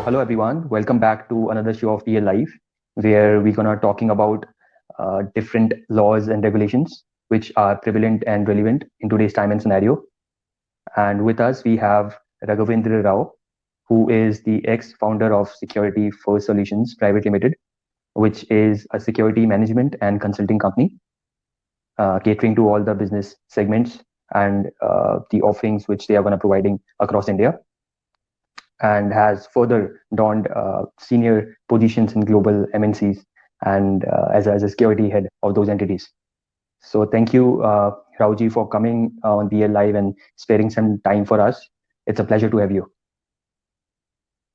hello everyone. Welcome back to another show of Real Life, where we're gonna talking about different laws and regulations which are prevalent and relevant in today's time and scenario. And with us, we have Raghavendra Rao, who is the ex-founder of Security First Solutions Private Limited, which is a security management and consulting company catering to all the business segments and the offerings which they are gonna providing across India, and has further donned senior positions in global MNCs and as a security head of those entities. So thank you, Rauji, for coming on BL Live and sparing some time for us. It's a pleasure to have you.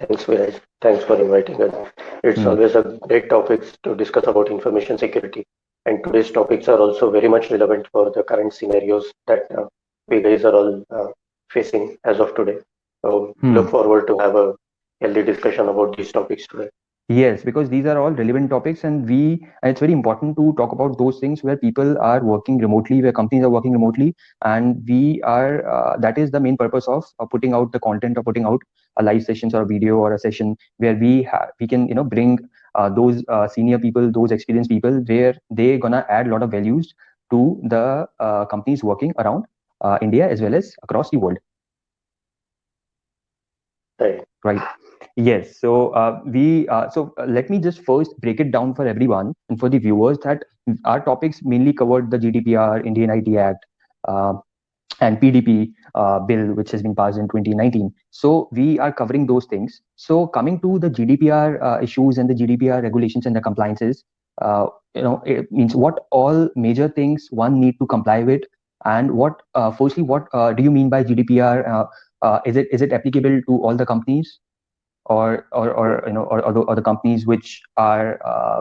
Thanks, Viraj. Thanks for inviting us. It's Hmm. always a great topic to discuss about information security. And today's topics are also very much relevant for the current scenarios that we guys are all facing as of today. So look Hmm. forward to have a healthy discussion about these topics today. Yes, because these are all relevant topics, and it's very important to talk about those things where people are working remotely, where companies are working remotely, and we are. That is the main purpose of putting out the content or putting out a live sessions or a video or a session where we can bring those senior people, those experienced people, where they gonna add a lot of values to the companies working around India as well as across the world. Right. Right. Yes. So let me just first break it down for everyone and for the viewers that our topics mainly covered the GDPR, Indian IT Act, uh, and PDP bill, which has been passed in 2019. So we are covering those things. So coming to the GDPR issues and the GDPR regulations and the compliances, it means what all major things one need to comply with, and firstly, what do you mean by GDPR? Is it applicable to all the companies? Or the companies which are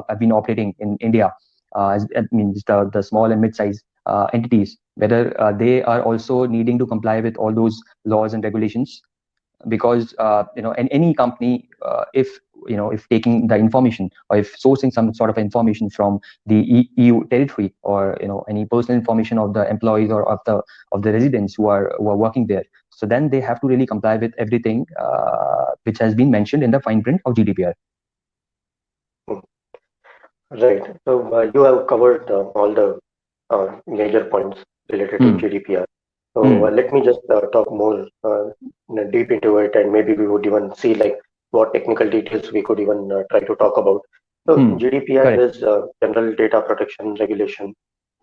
have been operating in India, I mean the small and mid-sized entities, whether they are also needing to comply with all those laws and regulations, because in any company, if taking the information or if sourcing some sort of information from the EU territory, or any personal information of the employees or of the residents who are working there, so then they have to really comply with everything which has been mentioned in the fine print of GDPR. Mm. Right. So you have covered all the major points related to Hmm. GDPR. So Hmm. let me just talk more deep into it, and maybe we would even see like what technical details we could even try to talk about. So Hmm. GDPR Correct. is General Data Protection Regulation.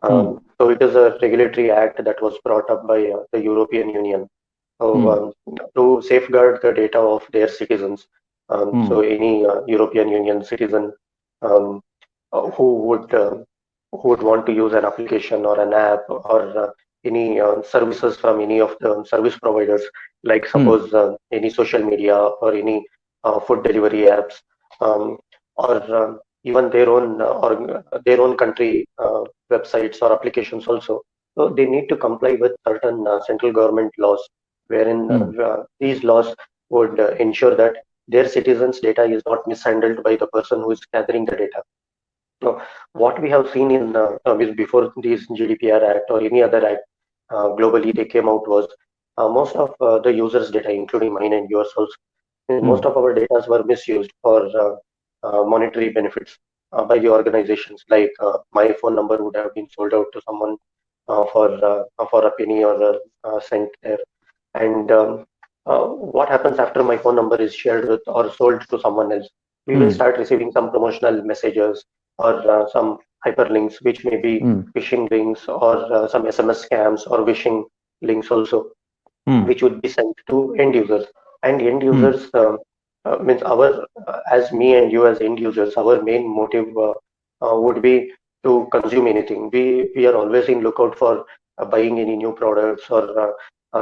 Hmm. So it is a regulatory act that was brought up by the European Union, so, Hmm. to safeguard the data of their citizens. So Hmm. any European Union citizen um, uh, who would uh, who would want to use an application or an app or any services from any of the service providers, like Hmm. suppose any social media or any food delivery apps, um, or even their own country websites or applications also. So they need to comply with certain central government laws, wherein Hmm. these laws would ensure that their citizens' data is not mishandled by the person who is gathering the data. So what we have seen in before this GDPR Act or any other act globally they came out was most of the users' data, including mine and yours also, most Hmm. of our data were misused for monetary benefits by the organizations. Like my phone number would have been sold out to someone for a penny or a cent there. And what happens after my phone number is shared with or sold to someone else? We will Hmm. start receiving some promotional messages or some hyperlinks, which may be Hmm. phishing links or some SMS scams or phishing links also, Hmm. which would be sent to end users. And end Hmm. users means as me and you as end users, our main motive would be to consume anything. We are always in lookout for buying any new products or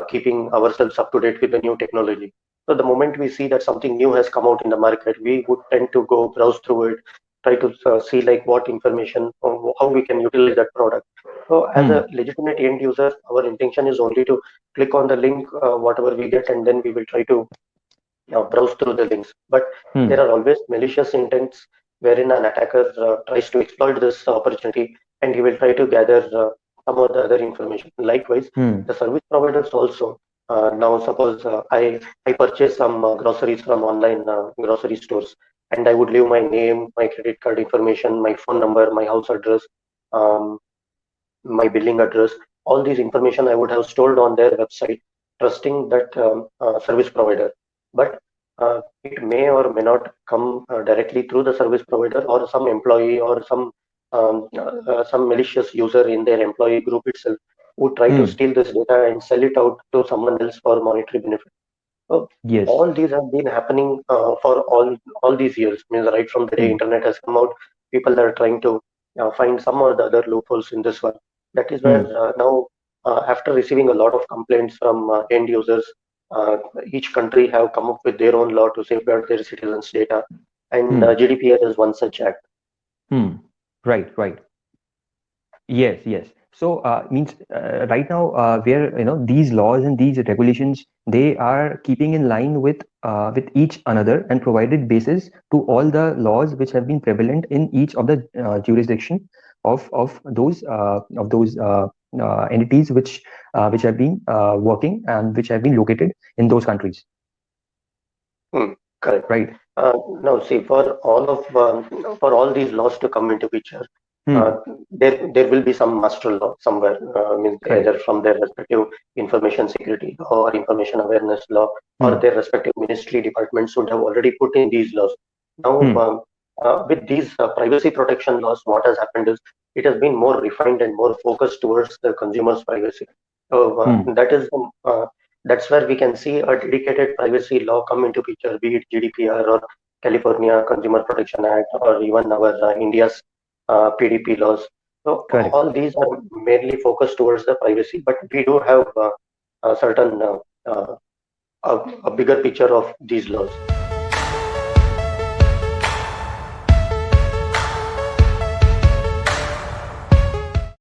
keeping ourselves up to date with the new technology. So the moment we see that something new has come out in the market, we would tend to go browse through it, try to see like what information, or how we can utilize that product. So as Hmm. a legitimate end user, our intention is only to click on the link, whatever we get, and then we will try to browse through the links. But there Hmm. are always malicious intents wherein an attacker tries to exploit this opportunity, and he will try to gather some of the other information. Likewise, Hmm. the service providers also, Now, suppose I purchase some groceries from online grocery stores, and I would leave my name, my credit card information, my phone number, my house address, um, my billing address, all these information I would have stored on their website, trusting that service provider. But it may or may not come directly through the service provider, or some employee, or some malicious user in their employee group itself would try to Hmm. steal this data and sell it out to someone else for monetary benefit. So Yes. all these have been happening for all these years. Means right from the day Hmm. internet has come out, people are trying to find some or the other loopholes in this one. That is where Hmm. now, after receiving a lot of complaints from end users, uh, each country have come up with their own law to safeguard their citizens' data, and Hmm. GDPR is one such act. Hmm. Right. Right. Yes, yes. So, means right now, where these laws and these regulations, they are keeping in line with each another and provided basis to all the laws which have been prevalent in each of the jurisdiction of those entities which have been working and which have been located in those countries, Hmm, correct. right? Now, see, for all these laws to come into picture, Hmm. there will be some master law somewhere, means either Correct. from their respective information security law or information awareness law, or Hmm. their respective ministry departments would have already put in these laws. Now, Hmm. with these privacy protection laws, what has happened is it has been more refined and more focused towards the consumer's privacy. So Hmm. that's where we can see a dedicated privacy law come into picture, be it GDPR or California Consumer Protection Act, or even our India's PDP laws. So Correct. all these are mainly focused towards the privacy, but we do have a certain a bigger picture of these laws.